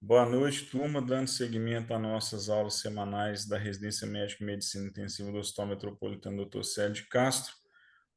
Boa noite, turma, dando seguimento às nossas aulas semanais da Residência Médica e Medicina Intensiva do Hospital Metropolitano Dr. Célio de Castro.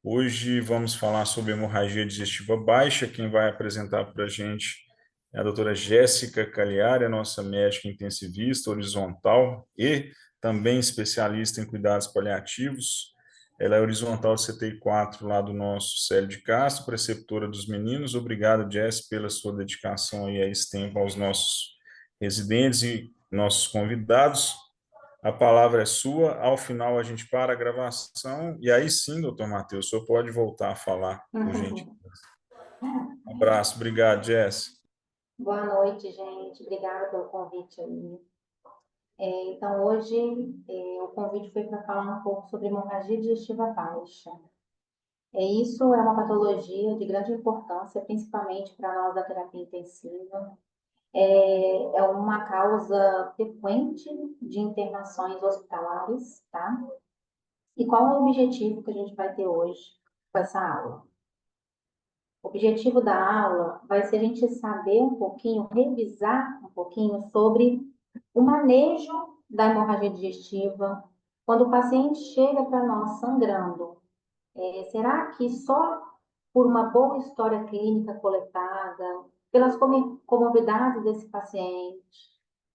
Hoje vamos falar sobre hemorragia digestiva baixa. Quem vai apresentar para a gente é a doutora Jéssica Cagliari, a nossa médica intensivista horizontal e também especialista em cuidados paliativos. Ela é horizontal CTI-4 lá do nosso Célio de Castro, preceptora dos meninos. Obrigado, Jess, pela sua dedicação e a esse tempo aos nossos residentes e nossos convidados. A palavra é sua. Ao final, a gente para a gravação. E aí sim, doutor Matheus, o senhor pode voltar a falar, por gentileza. Um abraço. Obrigado, Jess. Boa noite, gente. Obrigada pelo convite aí. Então, hoje, o convite foi para falar um pouco sobre hemorragia digestiva baixa. Isso é uma patologia de grande importância, principalmente para nós da terapia intensiva. É uma causa frequente de internações hospitalares, tá? E qual é o objetivo que a gente vai ter hoje com essa aula? O objetivo da aula vai ser a gente saber um pouquinho, revisar um pouquinho sobre o manejo da hemorragia digestiva quando o paciente chega para nós sangrando. Será que só por uma boa história clínica coletada, pelas comorbidades desse paciente,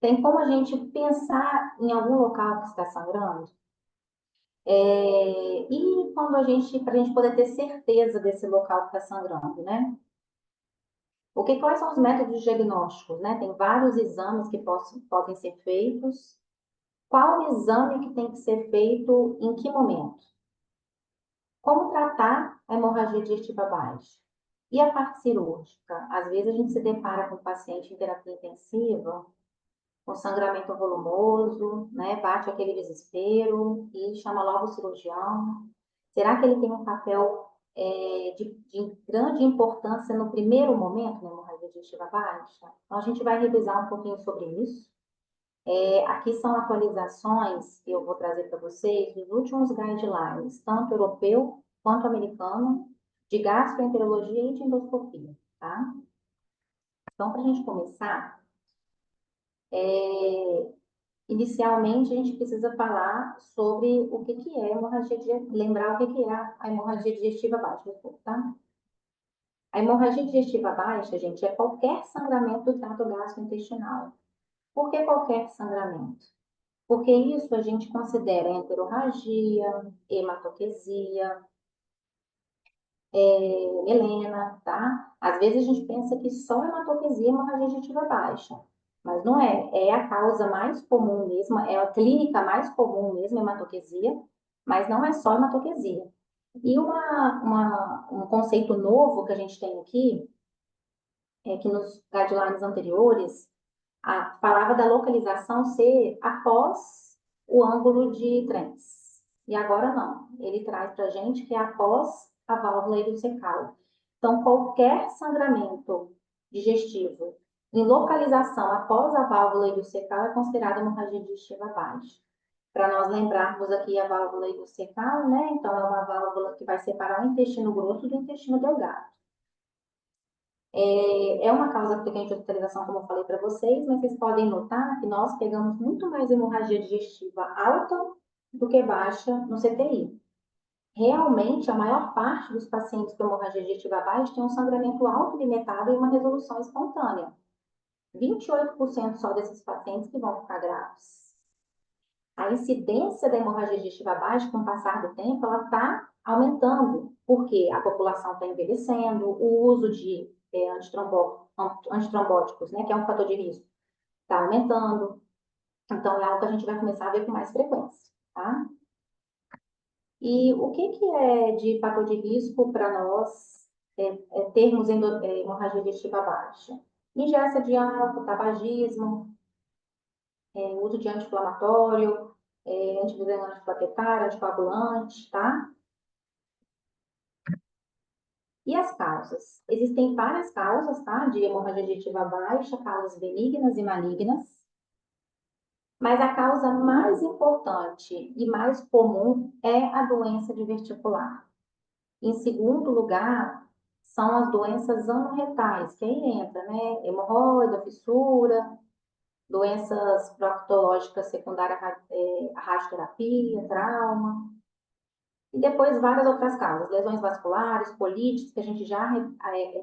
tem como a gente pensar em algum local que está sangrando? E quando para a gente poder ter certeza desse local que está sangrando, né? Quais são os métodos diagnósticos, né? Tem vários exames que podem ser feitos. Qual exame que tem que ser feito em que momento? Como tratar a hemorragia digestiva baixa? E a parte cirúrgica? Às vezes a gente se depara com o paciente em terapia intensiva, com sangramento volumoso, né? Bate aquele desespero e chama logo o cirurgião. Será que ele tem um papel de grande importância no primeiro momento na hemorragia digestiva baixa? Então, a gente vai revisar um pouquinho sobre isso. Aqui são atualizações que eu vou trazer para vocês dos últimos guidelines, tanto europeu quanto americano, de gastroenterologia e de endoscopia, tá? Então, para a gente começar, inicialmente a gente precisa falar sobre o que é hemorragia digestiva, lembrar o que é a hemorragia digestiva baixa, tá? A hemorragia digestiva baixa, gente, é qualquer sangramento do trato gastrointestinal. Por que qualquer sangramento? Porque isso a gente considera enterorragia, hematoquesia, melena, tá? Às vezes a gente pensa que só hematoquesia é hemorragia digestiva baixa, mas não é. É a causa mais comum mesmo, é a clínica mais comum mesmo, hematoquesia, mas não é só hematoquesia. E um conceito novo que a gente tem aqui, é que nos guidelines anteriores, falava da localização ser após o ângulo de Trentz. E agora não. Ele traz para a gente que é após a válvula ileocecal. Então, qualquer sangramento digestivo em localização após a válvula ileocecal é considerado hemorragia digestiva baixa. Para nós lembrarmos aqui a válvula ileocecal, né? Então, é uma válvula que vai separar o intestino grosso do intestino delgado. É uma causa frequente de hospitalização, como eu falei para vocês, mas vocês podem notar que nós pegamos muito mais hemorragia digestiva alta do que baixa no CTI. Realmente, a maior parte dos pacientes com hemorragia digestiva baixa tem um sangramento autolimitado e uma resolução espontânea. 28% só desses pacientes que vão ficar graves. A incidência da hemorragia digestiva baixa, com o passar do tempo, ela está aumentando, porque a população está envelhecendo, o uso de antitrombóticos, né, que é um fator de risco, está aumentando. Então, é algo que a gente vai começar a ver com mais frequência, tá? E o que é de fator de risco para nós termos hemorragia digestiva baixa? Ingesta de álcool, tabagismo, uso de anti-inflamatório, antiviolante plaquetário, anticoagulante, tá? E as causas? Existem várias causas, tá? De hemorragia digestiva baixa, causas benignas e malignas. Mas a causa mais importante e mais comum é a doença diverticular. Em segundo lugar, são as doenças anorretais, que aí entra, né? Hemorroida, fissura. doenças proctológicas secundárias à radioterapia, trauma, e depois várias outras causas, lesões vasculares, colites, que a gente já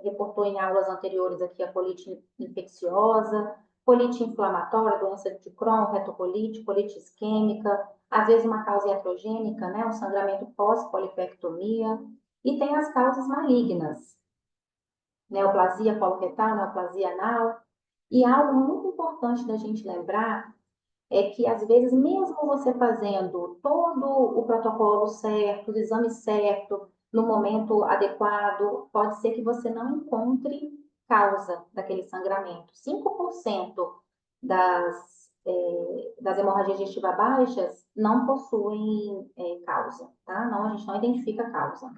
reportou em aulas anteriores aqui, a colite infecciosa, colite inflamatória, doença de Crohn, retocolite, colite isquêmica, às vezes uma causa iatrogênica, né, um sangramento pós-polipectomia, e tem as causas malignas, neoplasia coloretal, neoplasia anal, e algo muito importante da gente lembrar é que, às vezes, mesmo você fazendo todo o protocolo certo, os exames certos, no momento adequado, pode ser que você não encontre causa daquele sangramento. 5% das hemorragias digestivas baixas não possuem causa, tá? Não, a gente não identifica causa.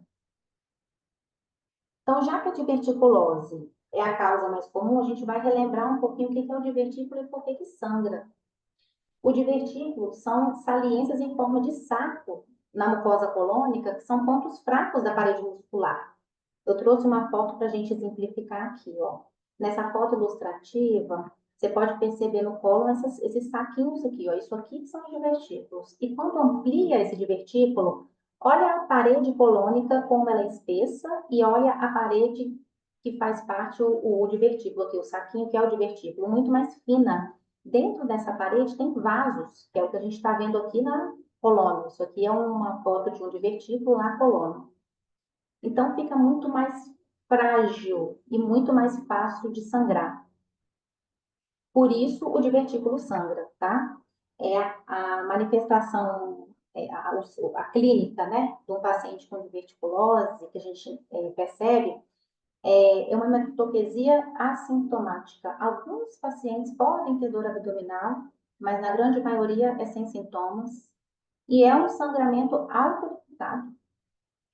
Então, já que a diverticulose é a causa mais comum, a gente vai relembrar um pouquinho o que é o divertículo e por que sangra. O divertículo são saliências em forma de saco na mucosa colônica, que são pontos fracos da parede muscular. Eu trouxe uma foto para a gente exemplificar aqui, ó. Nessa foto ilustrativa, você pode perceber no colo esses saquinhos aqui, ó. Isso aqui são os divertículos. E quando amplia esse divertículo, olha a parede colônica como ela é espessa e olha a parede que faz parte o divertículo aqui, o saquinho que é o divertículo, muito mais fina. Dentro dessa parede tem vasos, que é o que a gente está vendo aqui na colônia. Isso aqui é uma foto de um divertículo na colônia. Então, fica muito mais frágil e muito mais fácil de sangrar. Por isso, o divertículo sangra, tá? É a manifestação, a clínica, né, de um paciente com diverticulose, que a gente percebe, é uma hematopesia assintomática. Alguns pacientes podem ter dor abdominal, mas na grande maioria é sem sintomas. E é um sangramento autolimitado.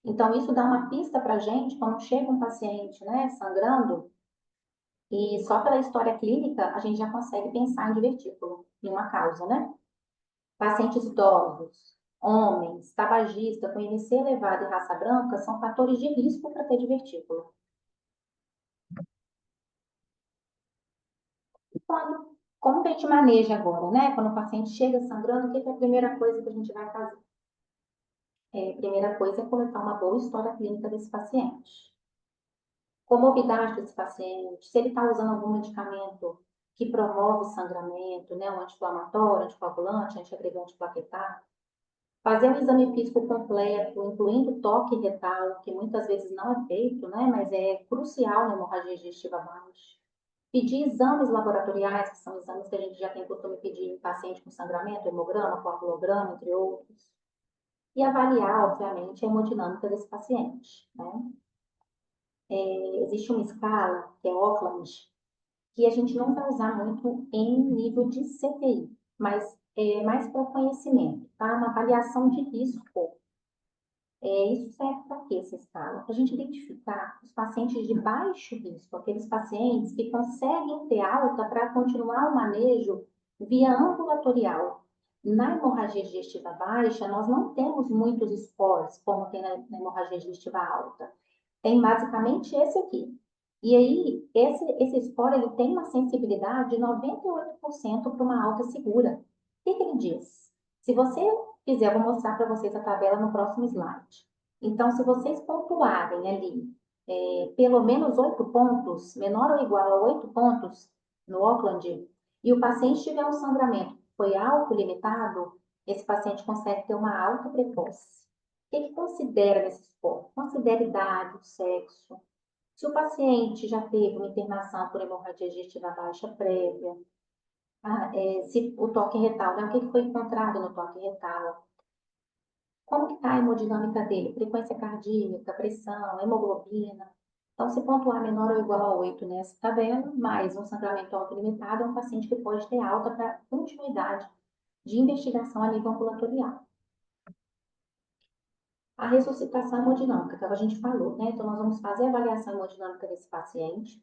Então, isso dá uma pista para a gente, quando chega um paciente, né, sangrando, e só pela história clínica, a gente já consegue pensar em divertículo, em uma causa, né? Pacientes idosos, homens, tabagistas com IMC elevado e raça branca são fatores de risco para ter divertículo. Como que a gente maneja agora, né? Quando o paciente chega sangrando, o que é a primeira coisa que a gente vai fazer? A primeira coisa é coletar uma boa história clínica desse paciente. Comorbidade desse paciente, se ele está usando algum medicamento que promove sangramento, né? Um anti-inflamatório, anticoagulante, antiagregante plaquetar. Fazer um exame físico completo, incluindo toque retal, que muitas vezes não é feito, né? Mas é crucial na hemorragia digestiva baixa. Pedir exames laboratoriais, que são exames que a gente já tem costume pedir em paciente com sangramento, hemograma, coagulograma, entre outros. E avaliar, obviamente, a hemodinâmica desse paciente, né? Existe uma escala, que é Auckland, que a gente não vai usar muito em nível de CTI, mas é mais para conhecimento, tá? Uma avaliação de risco. Isso serve para quê, essa escala? Para a gente identificar os pacientes de baixo risco, aqueles pacientes que conseguem ter alta para continuar o manejo via ambulatorial. Na hemorragia digestiva baixa, nós não temos muitos scores, como tem na hemorragia digestiva alta. Tem basicamente esse aqui. E aí, esse score ele tem uma sensibilidade de 98% para uma alta segura. O que ele diz? Se você quiser, eu vou mostrar para vocês a tabela no próximo slide. Então, se vocês pontuarem ali pelo menos 8 pontos, menor ou igual a 8 pontos no Auckland, e o paciente tiver um sangramento que foi autolimitado, esse paciente consegue ter uma alta precoce. O que considera nesse score? Considera idade, o sexo. Se o paciente já teve uma internação por hemorragia digestiva baixa prévia, se o toque retal, né? O que foi encontrado no toque retal? Como que está a hemodinâmica dele? Frequência cardíaca, pressão, hemoglobina. Então, se pontuar menor ou igual a 8 nessa tabela, mais um sangramento autolimitado, é um paciente que pode ter alta para continuidade de investigação a nível ambulatorial. A ressuscitação hemodinâmica, que a gente falou, né? Então, nós vamos fazer a avaliação hemodinâmica desse paciente.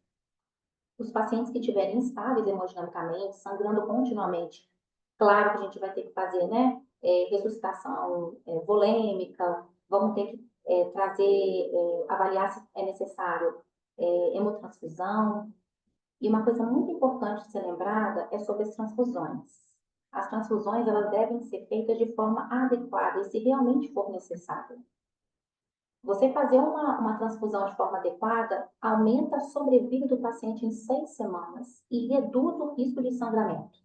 Os pacientes que tiverem instáveis hemodinamicamente, sangrando continuamente, claro que a gente vai ter que fazer, né? Ressuscitação volêmica, vamos ter que trazer, avaliar se é necessário hemotransfusão. E uma coisa muito importante de ser lembrada é sobre as transfusões. As transfusões, elas devem ser feitas de forma adequada e se realmente for necessário. Você fazer uma transfusão de forma adequada aumenta a sobrevida do paciente em 6 semanas e reduz o risco de sangramento.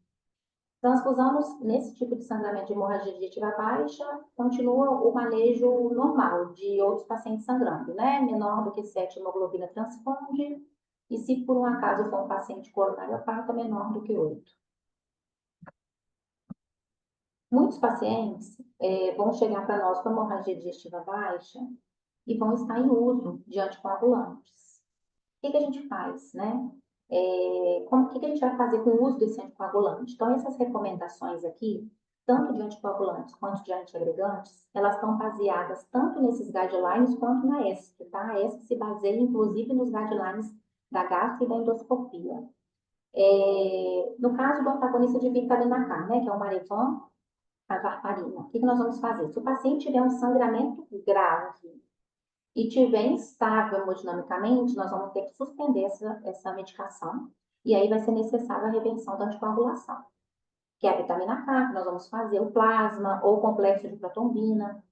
Transfusamos nesse tipo de sangramento de hemorragia digestiva baixa, continua o manejo normal de outros pacientes sangrando, né? Menor do que 7 hemoglobina transfunde, e se por um acaso for um paciente coronário opaco, menor do que 8. Muitos pacientes vão chegar para nós com hemorragia digestiva baixa e vão estar em uso de anticoagulantes. O que a gente faz, né? O que a gente vai fazer com o uso desse anticoagulante? Então, essas recomendações aqui, tanto de anticoagulantes quanto de antiagregantes, elas estão baseadas tanto nesses guidelines quanto na ESC, tá? A ESC se baseia, inclusive, nos guidelines da gastro e da endoscopia. No caso do antagonista de vitamina K, né, que é o Marevan, a varfarina, o que nós vamos fazer? Se o paciente tiver um sangramento grave e tiver instável hemodinamicamente, nós vamos ter que suspender essa medicação e aí vai ser necessária a reversão da anticoagulação, que é a vitamina K, que nós vamos fazer, o plasma ou o complexo de protombina.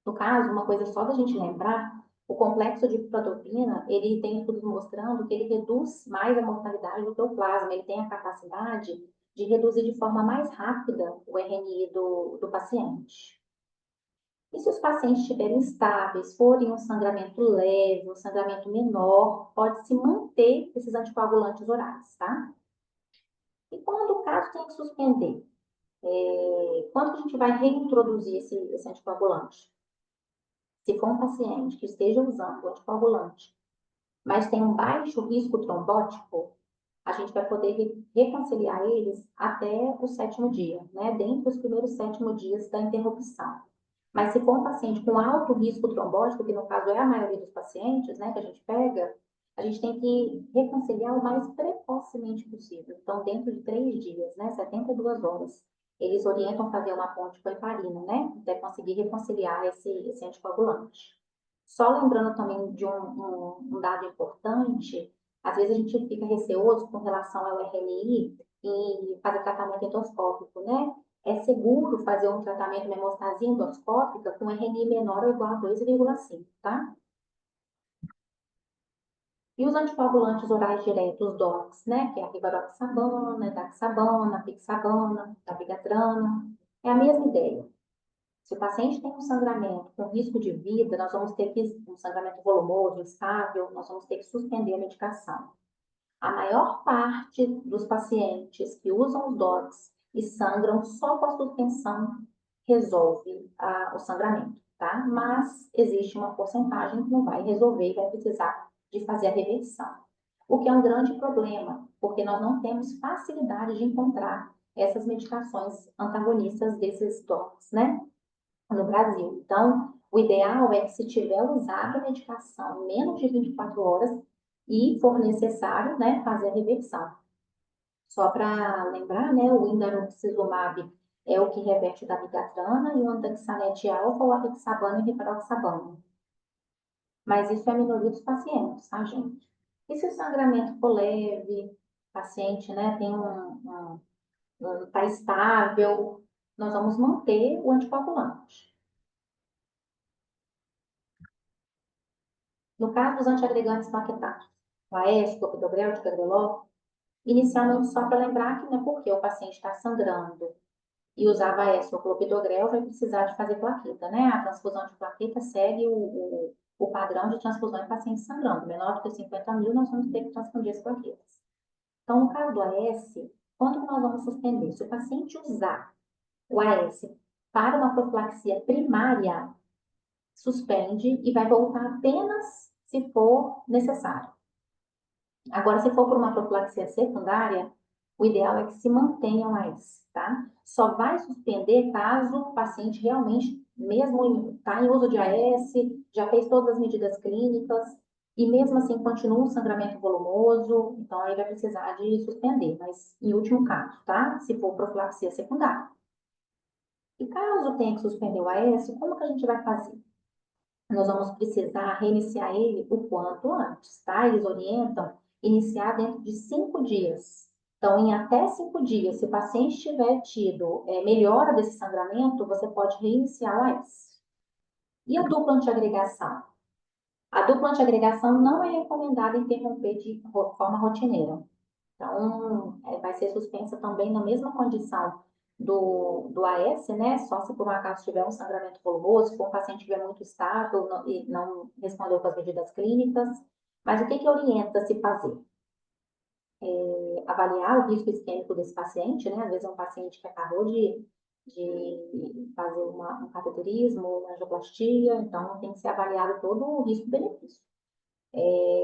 No caso, uma coisa só da gente lembrar, o complexo de protombina, ele tem estudos mostrando que ele reduz mais a mortalidade do que o plasma, ele tem a capacidade de reduzir de forma mais rápida o RNI do paciente. E se os pacientes estiverem estáveis, forem um sangramento leve, um sangramento menor, pode-se manter esses anticoagulantes orais, tá? E quando o caso tem que suspender? Quando que a gente vai reintroduzir esse anticoagulante? Se for um paciente que esteja usando o anticoagulante, mas tem um baixo risco trombótico, a gente vai poder reconciliar eles até o 7º dia, né? Dentro dos primeiros 7 dias da interrupção. Mas se for um paciente com alto risco trombótico, que no caso é a maioria dos pacientes, né, que a gente pega, a gente tem que reconciliar o mais precocemente possível. Então, dentro de 3 dias, né, 72 horas, eles orientam fazer uma ponte com heparina, né, até conseguir reconciliar esse anticoagulante. Só lembrando também de um dado importante, às vezes a gente fica receoso com relação ao RNI e fazer tratamento endoscópico, né? É seguro fazer um tratamento de hemostasia endoscópica com RNI menor ou igual a 2,5, tá? E os anticoagulantes orais diretos, os DOCs, né? Que é a rivaroxabana, daxabana, pixabana, dabigatrana. É a mesma ideia. Se o paciente tem um sangramento com risco de vida, nós vamos ter que, um sangramento volumoso, instável, nós vamos ter que suspender a medicação. A maior parte dos pacientes que usam os DOCs e sangram só com a suspensão resolve o sangramento, tá? Mas existe uma porcentagem que não vai resolver e vai precisar de fazer a reversão. O que é um grande problema, porque nós não temos facilidade de encontrar essas medicações antagonistas desses DOCs, né? No Brasil. Então, o ideal é que se tiver usado a medicação em menos de 24 horas e for necessário, né, fazer a reversão. Só para lembrar, né, o indarucizumab é o que reverte o dabigatrana e o antaxanete alfa, o apixabana e o rivaroxabana. Mas isso é a minoria dos pacientes, tá, gente? E se o sangramento for leve, o paciente, né, tem tá estável, nós vamos manter o anticoagulante. No caso dos antiagregantes plaquetários, o AS, clopidogrel, ticagrelor, inicialmente só para lembrar que não é porque o paciente está sangrando e usava AS ou clopidogrel vai precisar de fazer plaqueta, né? A transfusão de plaqueta segue o padrão de transfusão em pacientes sangrando. Menor do que 50 mil, nós vamos ter que transfundir as plaquetas. Então, no caso do AS, quanto que nós vamos suspender? Se o paciente usar o AS para uma profilaxia primária, suspende e vai voltar apenas se for necessário. Agora, se for por uma profilaxia secundária, o ideal é que se mantenham mais, tá? Só vai suspender caso o paciente realmente, mesmo está em uso de AS, já fez todas as medidas clínicas e mesmo assim continua um sangramento volumoso, então aí vai precisar de suspender, mas em último caso, tá? Se for profilaxia secundária. E caso tenha que suspender o AS, como que a gente vai fazer? Nós vamos precisar reiniciar ele o quanto antes, tá? Eles orientam iniciar dentro de 5 dias. Então, em até 5 dias, se o paciente tiver tido melhora desse sangramento, você pode reiniciar o AS. E a dupla antiagregação? A dupla antiagregação não é recomendada interromper de forma rotineira. Então, vai ser suspensa também na mesma condição do AS, né? Só se por um acaso tiver um sangramento volumoso, se for um paciente estiver muito estável e não respondeu com as medidas clínicas. Mas o que orienta se fazer? Avaliar o risco isquêmico desse paciente, né? Às vezes é um paciente que acabou de fazer um cateterismo, uma angioplastia, então tem que ser avaliado todo o risco-benefício.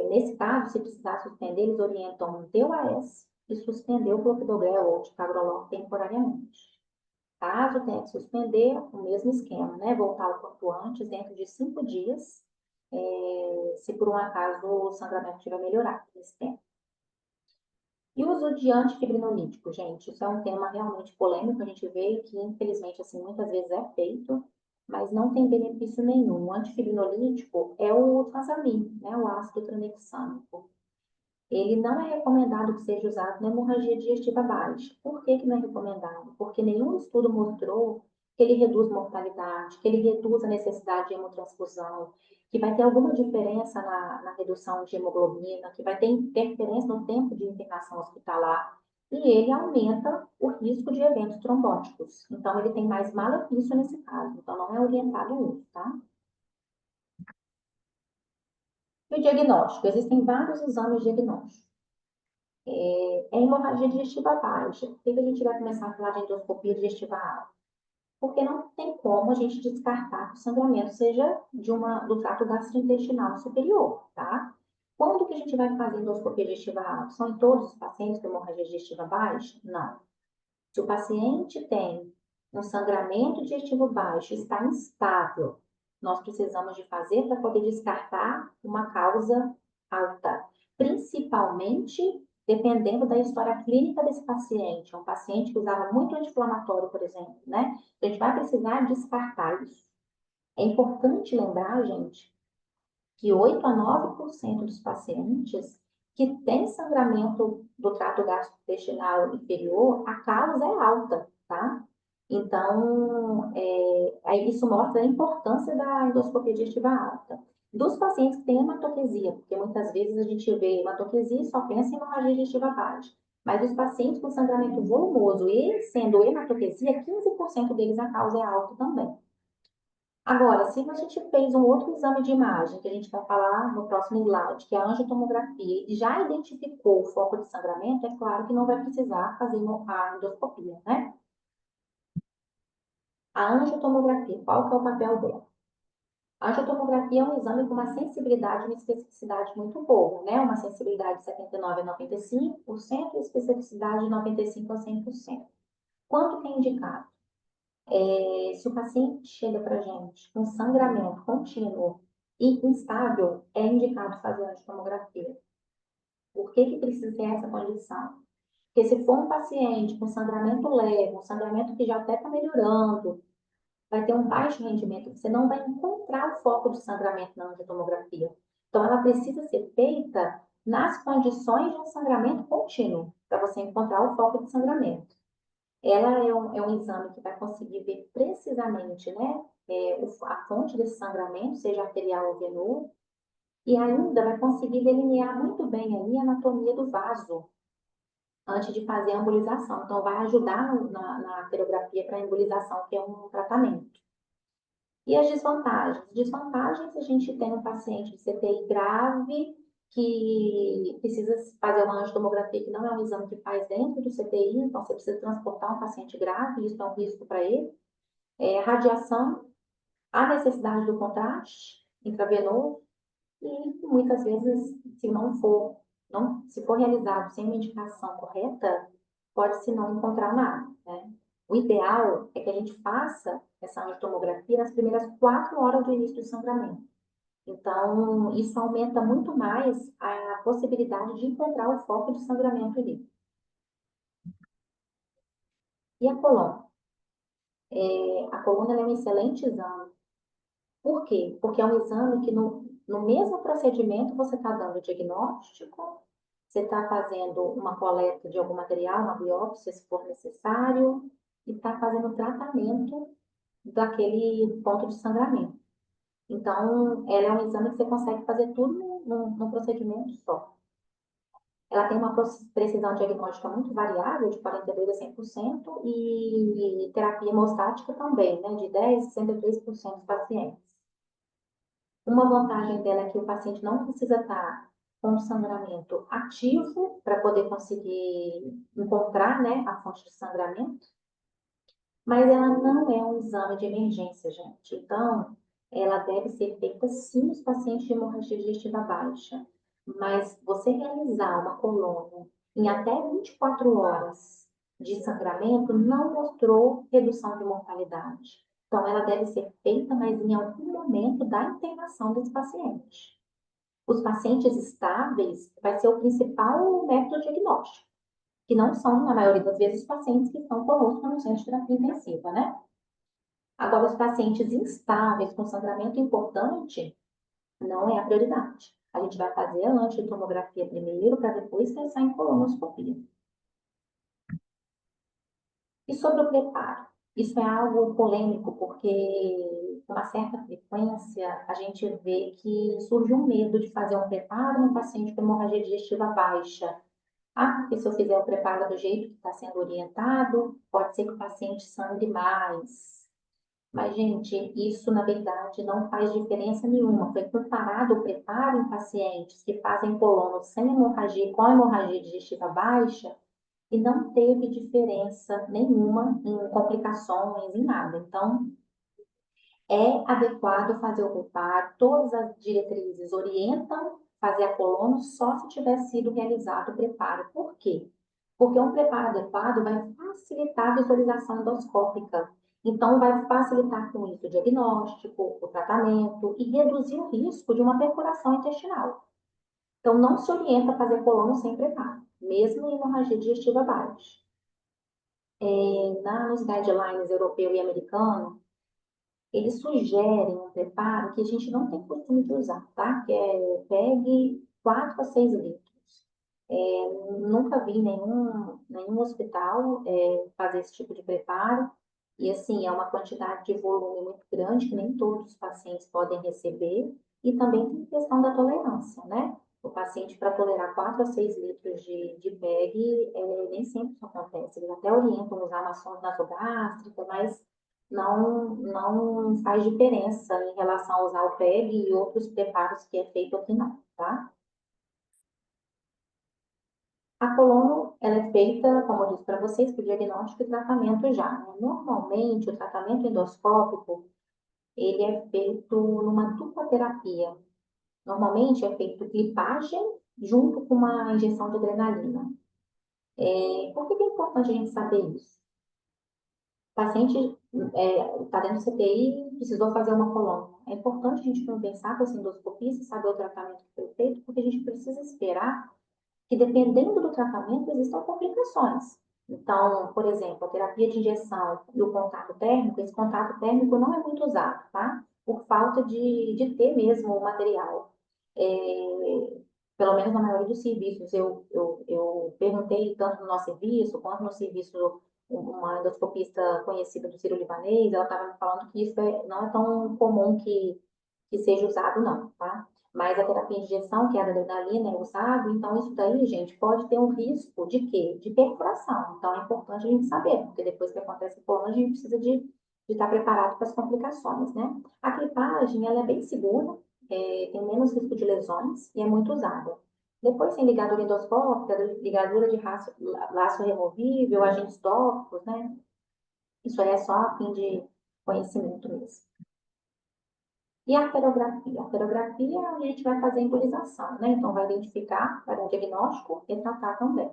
Nesse caso, se precisar suspender, eles orientam manter o AS e suspender o clopidogrel ou ticagrelor temporariamente. Caso tenha que suspender, o mesmo esquema, né? Voltar o quanto antes, dentro de 5 dias, se por um acaso o sangramento tiver melhorado nesse tempo. E o uso de antifibrinolítico, gente, isso é um tema realmente polêmico, a gente vê que, infelizmente, assim, muitas vezes é feito, mas não tem benefício nenhum. O antifibrinolítico é o transamin, né, o ácido tranexâmico. Ele não é recomendado que seja usado na hemorragia digestiva baixa. Por que não é recomendado? Porque nenhum estudo mostrou que ele reduz mortalidade, que ele reduz a necessidade de hemotransfusão, que vai ter alguma diferença na redução de hemoglobina, que vai ter interferência no tempo de internação hospitalar. E ele aumenta o risco de eventos trombóticos. Então, ele tem mais malefício nesse caso. Então, não é orientado o uso, tá? E o diagnóstico? Existem vários exames diagnósticos. Hemorragia digestiva baixa. Por que a gente vai começar a falar de endoscopia digestiva alta? Porque não tem como a gente descartar que o sangramento seja do trato gastrointestinal superior, tá? Quando que a gente vai fazer endoscopia digestiva alta? São em todos os pacientes com hemorragia digestiva baixa? Não. Se o paciente tem um sangramento digestivo baixo, está instável, nós precisamos de fazer para poder descartar uma causa alta, principalmente dependendo da história clínica desse paciente. É um paciente que usava muito anti-inflamatório, por exemplo, né? A gente vai precisar descartar isso. É importante lembrar, gente, que 8 a 9% dos pacientes que têm sangramento do trato gastrointestinal inferior, a causa é alta, tá? Então, isso mostra a importância da endoscopia digestiva alta. Dos pacientes que têm hematoquesia, porque muitas vezes a gente vê hematoquesia e só pensa em hemorragia digestiva baixa. Mas dos pacientes com sangramento volumoso e sendo hematoquesia, 15% deles a causa é alta também. Agora, se a gente fez um outro exame de imagem, que a gente vai falar no próximo slide, que é a angiotomografia, e já identificou o foco de sangramento, é claro que não vai precisar fazer a endoscopia, né? A angiotomografia, qual que é o papel dela? A angiotomografia é um exame com uma sensibilidade e uma especificidade muito boa, né? Uma sensibilidade de 79 a 95% e especificidade de 95 a 100%. Quanto que é indicado? Se o paciente chega para a gente com sangramento contínuo e instável, é indicado fazer a tomografia. Por que precisa ter essa condição? Porque se for um paciente com sangramento leve, um sangramento que já até está melhorando, vai ter um baixo rendimento, você não vai encontrar o foco de sangramento na angiotomografia. Então, ela precisa ser feita nas condições de um sangramento contínuo, para você encontrar o foco de sangramento. Ela é um exame que vai conseguir ver precisamente, né, a fonte desse sangramento, seja arterial ou venoso, e ainda vai conseguir delinear muito bem ali a anatomia do vaso, antes de fazer a embolização. Então, vai ajudar na arteriografia para a embolização, que é um tratamento. E as desvantagens? Desvantagens, a gente tem um paciente de CTI grave, que precisa fazer uma angiotomografia, que não é um exame que faz dentro do CTI, então você precisa transportar um paciente grave, isso é um risco para ele. Radiação, a necessidade do contraste intravenoso, e muitas vezes, se for realizado sem uma indicação correta, pode-se não encontrar nada, né? O ideal é que a gente faça essa angiotomografia nas primeiras 4 horas do início do sangramento. Então, isso aumenta muito mais a possibilidade de encontrar o foco de sangramento ali. E a coluna? A coluna é um excelente exame. Por quê? Porque é um exame que no mesmo procedimento você está dando diagnóstico, você está fazendo uma coleta de algum material, uma biópsia, se for necessário, e está fazendo o tratamento daquele ponto de sangramento. Então, ela é um exame que você consegue fazer tudo num procedimento só. Ela tem uma precisão diagnóstica muito variável, de 42% a 100%, e terapia hemostática também, né, de 10% a 63% dos pacientes. Uma vantagem dela é que o paciente não precisa estar com o sangramento ativo para poder conseguir encontrar, né, a fonte de sangramento, mas ela não é um exame de emergência, gente. Então, ela deve ser feita sim nos pacientes de hemorragia digestiva baixa. Mas você realizar uma colônia em até 24 horas de sangramento não mostrou redução de mortalidade. Então, ela deve ser feita, mas em algum momento da internação desse paciente. Os pacientes estáveis vai ser o principal método diagnóstico, que não são, na maioria das vezes, os pacientes que estão conosco no centro de terapia intensiva, né? Agora, os pacientes instáveis com sangramento importante, não é a prioridade. A gente vai fazer a angiotomografia primeiro, para depois pensar em colonoscopia. E sobre o preparo? Isso é algo polêmico, porque com uma certa frequência a gente vê que surge um medo de fazer um preparo no paciente com hemorragia digestiva baixa. Ah, porque se eu fizer o preparo do jeito que está sendo orientado, pode ser que o paciente sangre mais. Mas, gente, isso na verdade não faz diferença nenhuma. Foi comparado o preparo em pacientes que fazem colono sem hemorragia com hemorragia digestiva baixa e não teve diferença nenhuma em complicações, em nada. Então, é adequado fazer o preparo, todas as diretrizes orientam fazer a colono só se tiver sido realizado o preparo. Por quê? Porque um preparo adequado vai facilitar a visualização endoscópica. Então, vai facilitar com isso o diagnóstico, o tratamento e reduzir o risco de uma perfuração intestinal. Então, não se orienta a fazer colono sem preparo, mesmo em hemorragia digestiva baixa. Nos guidelines europeu e americano, eles sugerem um preparo que a gente não tem costume de usar, tá? Que é pegue 4 a 6 litros. Nunca vi nenhum hospital fazer esse tipo de preparo. E assim, é uma quantidade de volume muito grande que nem todos os pacientes podem receber. E também tem questão da tolerância, né? O paciente, para tolerar 4 a 6 litros de PEG, nem sempre isso acontece. Eles até orientam a usar uma sonda nasogástrica, mas não faz diferença em relação a usar o PEG e outros preparos que é feito aqui não, tá? A colono, ela é feita, como eu disse para vocês, por diagnóstico e tratamento já, né? Normalmente, o tratamento endoscópico, ele é feito numa dupla terapia. Normalmente, é feito clipagem junto com uma injeção de adrenalina. Por que é importante a gente saber isso? O paciente está dentro do CTI, precisou fazer uma colônia. É importante a gente conversar com esse endoscopista, saber o tratamento que foi feito, porque a gente precisa esperar que, dependendo do tratamento, existam complicações. Então, por exemplo, a terapia de injeção e o contato térmico, esse contato térmico não é muito usado, tá? Por falta de ter mesmo o material. Pelo menos na maioria dos serviços, eu perguntei tanto no nosso serviço, quanto no serviço, uma endoscopista conhecida do Sírio-Libanês, ela estava me falando que isso não é tão comum que seja usado, não, tá? Mas a terapia de injeção, que é a adrenalina, é usado, então isso daí, gente, pode ter um risco de quê? De perfuração. Então é importante a gente saber, porque depois que acontece o colo, a gente precisa de estar preparado para as complicações, né? A clipagem, ela é bem segura, tem menos risco de lesões e é muito usada. Depois tem ligadura endoscópica, ligadura de laço removível, agentes tópicos, né? Isso aí é só a fim de conhecimento mesmo. E a arteriografia? A arteriografia, a gente vai fazer a embolização, né? Então, vai identificar, vai dar diagnóstico e tratar também.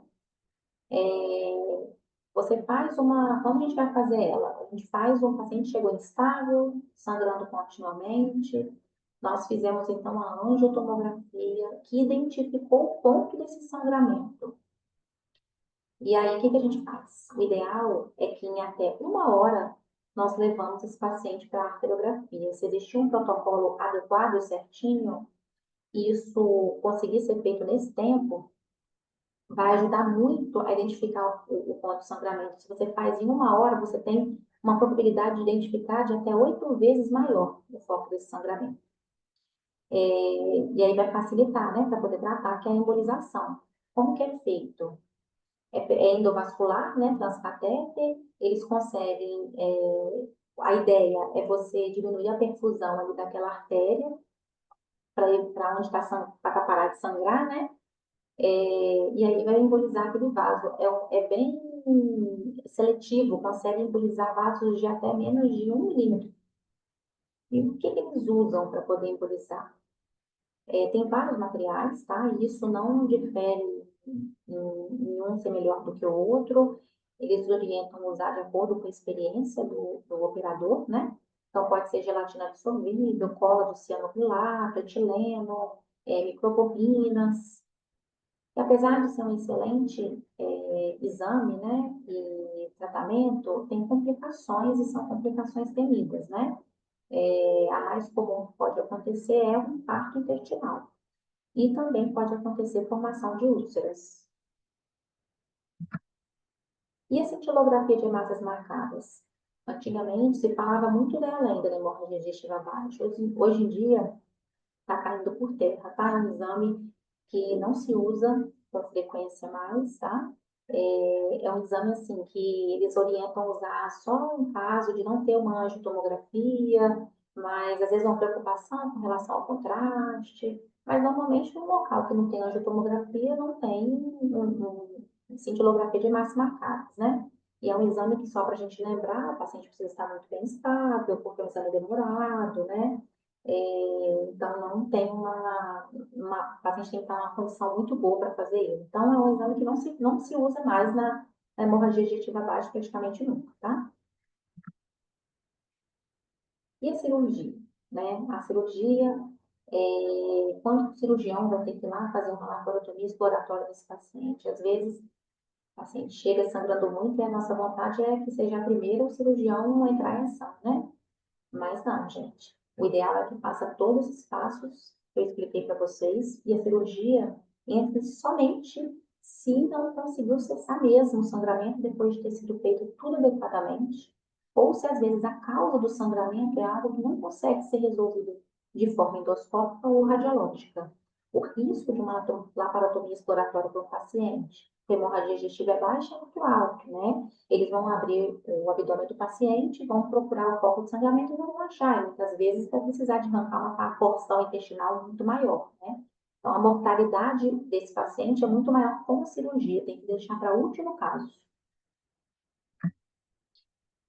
Você faz uma... Quando a gente vai fazer ela? A gente faz um paciente chegou instável, sangrando continuamente. Nós fizemos, então, a angiotomografia, que identificou o ponto desse sangramento. E aí, o que a gente faz? O ideal é que em até 1 hora nós levamos esse paciente para a arteriografia. Se existir um protocolo adequado e certinho, e isso conseguir ser feito nesse tempo, vai ajudar muito a identificar o ponto de sangramento. Se você faz em 1 hora, você tem uma probabilidade de identificar de até 8 vezes maior o foco desse sangramento. E aí vai facilitar, né, para poder tratar, que é a embolização. Como que é feito? É endovascular, né, transcatéter, eles conseguem, a ideia é você diminuir a perfusão ali daquela artéria para onde está para parar de sangrar, né, e aí vai embolizar aquele vaso. É bem seletivo, consegue embolizar vasos de até menos de 1 milímetro. E o que que eles usam para poder embolizar? Tem vários materiais, tá? E isso não difere em um ser melhor do que o outro. Eles orientam a usar de acordo com a experiência do operador, né? Então, pode ser gelatina absorvível, cola de cianocrilato, etileno, microbobinas. E apesar de ser um excelente exame, né, e tratamento, tem complicações e são complicações temidas, né? A mais comum que pode acontecer é um infarto intestinal. E também pode acontecer formação de úlceras. E a cintilografia de hemácias marcadas? Antigamente se falava muito dela ainda na hemorragia digestiva baixa. Hoje em dia está caindo por terra, tá? É um exame que não se usa com frequência mais, tá? É um exame assim que eles orientam a usar só em caso de não ter uma angiotomografia, mas às vezes uma preocupação com relação ao contraste. Mas normalmente no local que não tem angiotomografia não tem cintilografia de hemácias marcadas, né? E é um exame que só para a gente lembrar, o paciente precisa estar muito bem estável, porque é um exame demorado, né? Então, não tem o paciente tem que estar em uma condição muito boa para fazer ele. Então, é um exame que não se usa mais na hemorragia digestiva baixa praticamente nunca, tá? E a cirurgia, né? A cirurgia, quando o cirurgião vai ter que ir lá fazer uma laparotomia exploratória desse paciente, às vezes o paciente chega sangrando muito e a nossa vontade é que seja a primeira o cirurgião a entrar em ação, né? Mas não, gente. O ideal é que faça todos os passos que eu expliquei para vocês e a cirurgia entre somente se não conseguiu cessar mesmo o sangramento depois de ter sido feito tudo adequadamente, ou se às vezes a causa do sangramento é algo que não consegue ser resolvido de forma endoscópica ou radiológica. O risco de uma laparotomia exploratória para um paciente com hemorragia digestiva baixa é muito alto, né? Eles vão abrir o abdômen do paciente, vão procurar o foco de sangramento e não vão achar. E muitas vezes vai precisar de arrancar uma porção intestinal muito maior, né? Então, a mortalidade desse paciente é muito maior com a cirurgia, tem que deixar para último caso.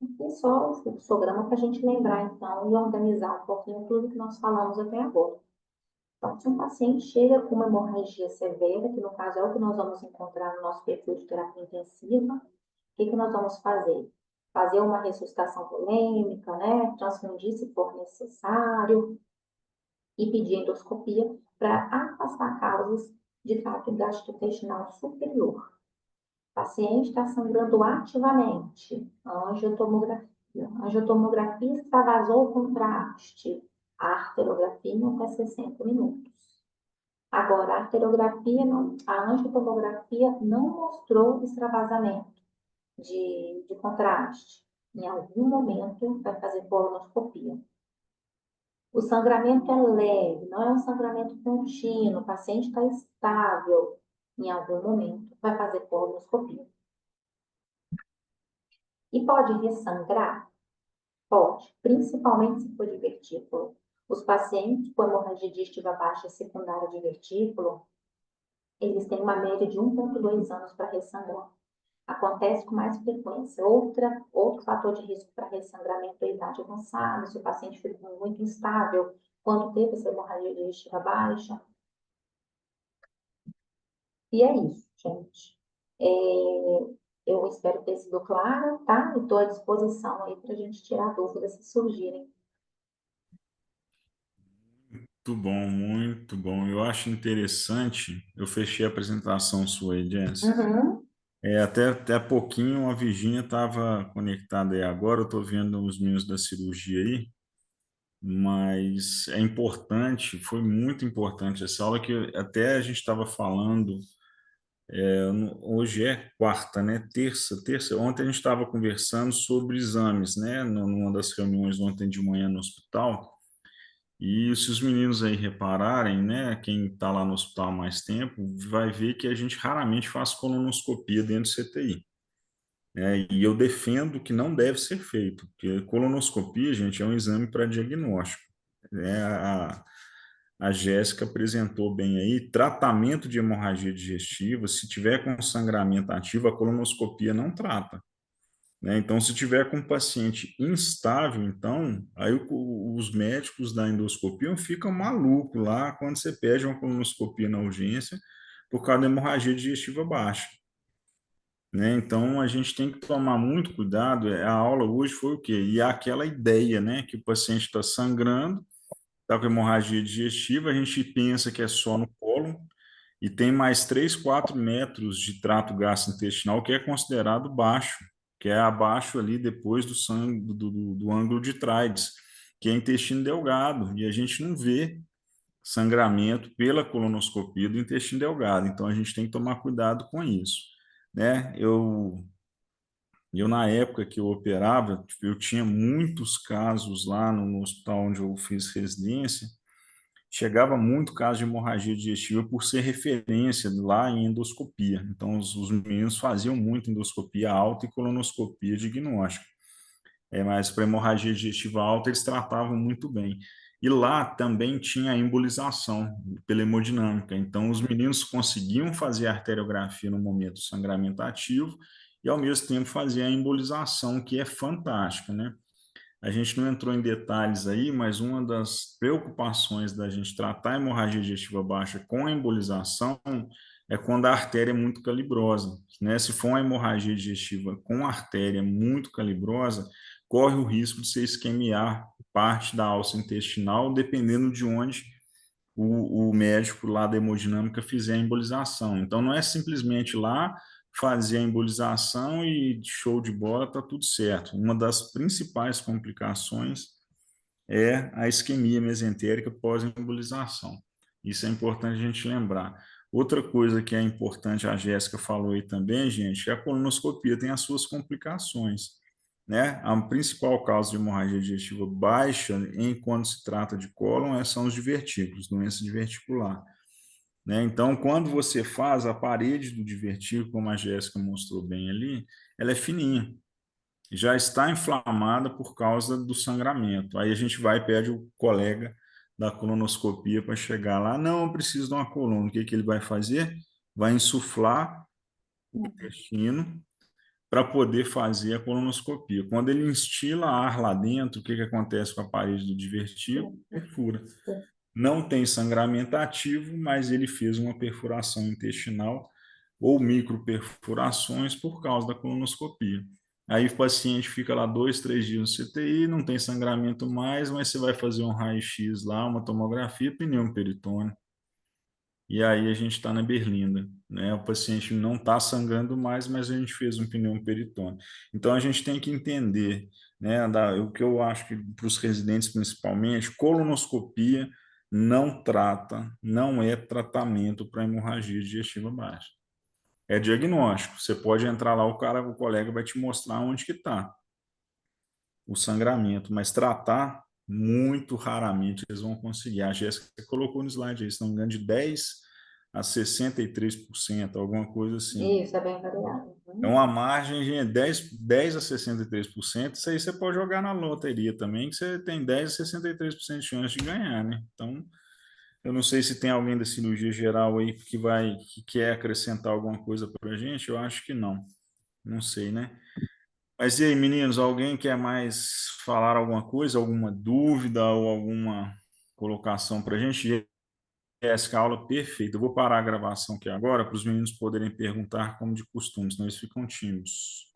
E só o fluxograma para a gente lembrar, então, e organizar um pouquinho tudo que nós falamos até agora. Então, se um paciente chega com uma hemorragia severa, que no caso é o que nós vamos encontrar no nosso perfil de terapia intensiva, o que nós vamos fazer? Fazer uma ressuscitação polêmica, né? Transfundir se for necessário e pedir endoscopia para afastar causas de trato gastrointestinal superior. O paciente está sangrando ativamente, angiotomografia. Angiotomografia extravasou o contraste. A arterografia em até 60 minutos. Agora, a arterografia, não, a angiotomografia não mostrou extravasamento de contraste. Em algum momento vai fazer colonoscopia. O sangramento é leve, não é um sangramento contínuo, o paciente está estável. Em algum momento vai fazer colonoscopia. E pode ressangrar? Pode, principalmente se for de vertículo. Os pacientes com hemorragia digestiva baixa secundária de vertículo, eles têm uma média de 1,2 anos para ressangrar. Acontece com mais frequência. Outro fator de risco para ressangramento é a idade avançada, se o paciente ficou muito instável, quando teve essa hemorragia digestiva baixa. E é isso, gente. Eu espero ter sido clara, tá? Estou à disposição aí para a gente tirar dúvidas se surgirem. Muito bom, muito bom. Eu acho interessante, eu fechei a apresentação sua aí, Jess. Uhum. Até pouquinho a Virgínia estava conectada aí agora, eu estou vendo os meninos da cirurgia aí, mas é importante, foi muito importante essa aula que até a gente estava falando Hoje é quarta, né? Terça. Ontem a gente estava conversando sobre exames, né? Numa das reuniões ontem de manhã no hospital. E se os meninos aí repararem, né? Quem está lá no hospital há mais tempo, vai ver que a gente raramente faz colonoscopia dentro do CTI. Né? E eu defendo que não deve ser feito, porque colonoscopia, gente, é um exame para diagnóstico. Né? A Jéssica apresentou bem aí, tratamento de hemorragia digestiva, se tiver com sangramento ativo, a colonoscopia não trata. Né? Então, se tiver com um paciente instável, então, aí os médicos da endoscopia ficam malucos lá quando você pede uma colonoscopia na urgência por causa da hemorragia digestiva baixa. Né? Então, a gente tem que tomar muito cuidado. A aula hoje foi o quê? E aquela ideia, né, que o paciente está sangrando, está com hemorragia digestiva, a gente pensa que é só no cólon, e tem mais 3, 4 metros de trato gastrointestinal que é considerado baixo, que é abaixo ali depois do sangue, do ângulo de Trides, que é intestino delgado, e a gente não vê sangramento pela colonoscopia do intestino delgado, então a gente tem que tomar cuidado com isso. Né? Na época que eu operava, eu tinha muitos casos lá no hospital onde eu fiz residência, chegava muito caso de hemorragia digestiva por ser referência lá em endoscopia. Então, os meninos faziam muito endoscopia alta e colonoscopia diagnóstica. Mas para hemorragia digestiva alta, eles tratavam muito bem. E lá também tinha a embolização pela hemodinâmica. Então, os meninos conseguiam fazer a arteriografia no momento do sangramento ativo e, ao mesmo tempo, fazer a embolização, que é fantástica, né? A gente não entrou em detalhes aí, mas uma das preocupações da gente tratar a hemorragia digestiva baixa com a embolização é quando a artéria é muito calibrosa, né? Se for uma hemorragia digestiva com artéria muito calibrosa, corre o risco de você isquemiar parte da alça intestinal, dependendo de onde o médico lá da hemodinâmica fizer a embolização. Então, não é simplesmente lá fazer a embolização e show de bola, está tudo certo. Uma das principais complicações é a isquemia mesentérica pós-embolização. Isso é importante a gente lembrar. Outra coisa que é importante, a Jéssica falou aí também, gente, é a colonoscopia tem as suas complicações. Né? A principal causa de hemorragia digestiva baixa, quando se trata de cólon, são os divertículos, doença diverticular. Né? Então, quando você faz a parede do divertículo, como a Jéssica mostrou bem ali, ela é fininha, já está inflamada por causa do sangramento. Aí a gente vai e pede o colega da colonoscopia para chegar lá. Não, eu preciso de uma coluna. O que que ele vai fazer? Vai insuflar o intestino para poder fazer a colonoscopia. Quando ele instila ar lá dentro, o que que acontece com a parede do divertículo? Perfura. Não tem sangramento ativo, mas ele fez uma perfuração intestinal ou microperfurações por causa da colonoscopia. Aí o paciente fica lá 2, 3 dias no CTI, não tem sangramento mais, mas você vai fazer um raio-x lá, uma tomografia, pneumoperitônio. E aí a gente está na berlinda, né? O paciente não está sangrando mais, mas a gente fez um pneumoperitônio. Então a gente tem que entender, né? O que eu acho que para os residentes principalmente, colonoscopia não trata, não é tratamento para hemorragia digestiva baixa. É diagnóstico. Você pode entrar lá, o colega vai te mostrar onde que está o sangramento, mas tratar muito raramente eles vão conseguir. A Jéssica colocou no slide aí, se não me engano, de 10 a 63%, alguma coisa assim. Isso, é bem variável. Então, a margem de 10 a 63%, isso aí você pode jogar na loteria também, que você tem 10 a 63% de chance de ganhar, né? Então, eu não sei se tem alguém da cirurgia geral aí que quer acrescentar alguma coisa para a gente, eu acho que não. Não sei, né? Mas e aí, meninos, alguém quer mais falar alguma coisa, alguma dúvida ou alguma colocação para a gente? Essa aula perfeita. Eu vou parar a gravação aqui agora para os meninos poderem perguntar como de costume, senão eles ficam tímidos.